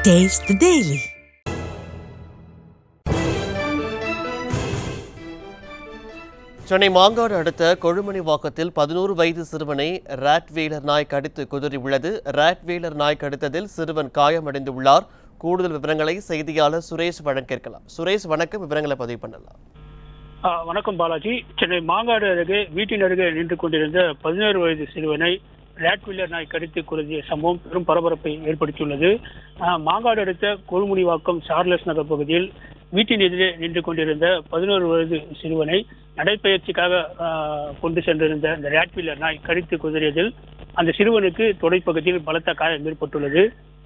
Taste the Daily. Chennai Mangadu அடுத்த கொழுமணிவாக்கத்தில் 11 வயது சிறுவனை ராட்வீலர் நாய் கடித்து குதறியுள்ளது. ராட்வீலர் நாய் கடித்ததில் சிறுவன் காயமடைந்துள்ளார். கூடுதல் விவரங்களை செய்தியாளர் சுரேஷ் வழங்க கேட்கலாம். சுரேஷ், வணக்கம். விவரங்களை பதிவு பண்ணலாம். வணக்கம் பாலாஜி. சென்னை மாங்காடு அருகே வீட்டின் அருகே நின்று கொண்டிருந்த 11 வயது சிறுவனை ராட்வீலர் நாய் கடித்து குதறிய சம்பவம் பெரும் பரபரப்பை ஏற்படுத்தியுள்ளது. மாங்காடு அடுத்த கொழுமுனிவாக்கம் சார்லஸ் நகர் பகுதியில் வீட்டின் எதிரே நின்று கொண்டிருந்த 11 வயது சிறுவனை நடைப்பயிற்சிக்காக கொண்டு சென்றிருந்த இந்த ராட்வீலர் நாய் கடித்து குதறியதில் அந்த சிறுவனுக்கு தொடைப்பகுதியில் பலத்த காயம் ஏற்பட்டுள்ளது.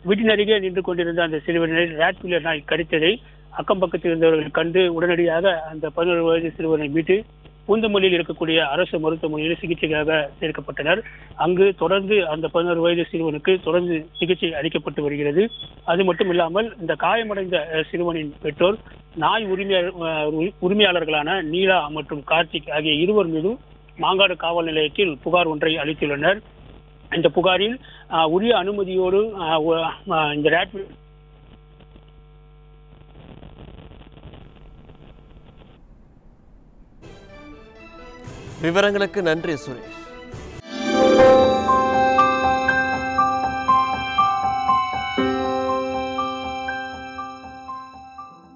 வீட்டின் அருகே நின்று கொண்டிருந்த அந்த சிறுவனை ராட்வீலர் நாய் கடித்ததை அக்கம் பக்கத்தில் இருந்தவர்கள் கண்டு உடனடியாக அந்த 11 வயது சிறுவனை மீட்டு பூந்தமல்லியில் இருக்கக்கூடிய அரசு மருத்துவமனையில் சிகிச்சைக்காக சேர்க்கப்பட்டனர். அங்கு தொடர்ந்து அந்த 11 வயது சிறுவனுக்கு தொடர்ந்து சிகிச்சை அளிக்கப்பட்டு வருகிறது. அது மட்டும் இல்லாமல் இந்த காயமடைந்த சிறுவனின் பெற்றோர் நாய் உரிமையாளர்களான நீலா மற்றும் கார்த்திக் ஆகிய இருவர் மீதும் மாங்காடு காவல் நிலையத்தில் புகார் ஒன்றை அளித்துள்ளனர். இந்த புகாரில் உரிய அனுமதியோடு இந்த ராட்வீலர் விவரங்களுக்கு நன்றி சுரேஷ்.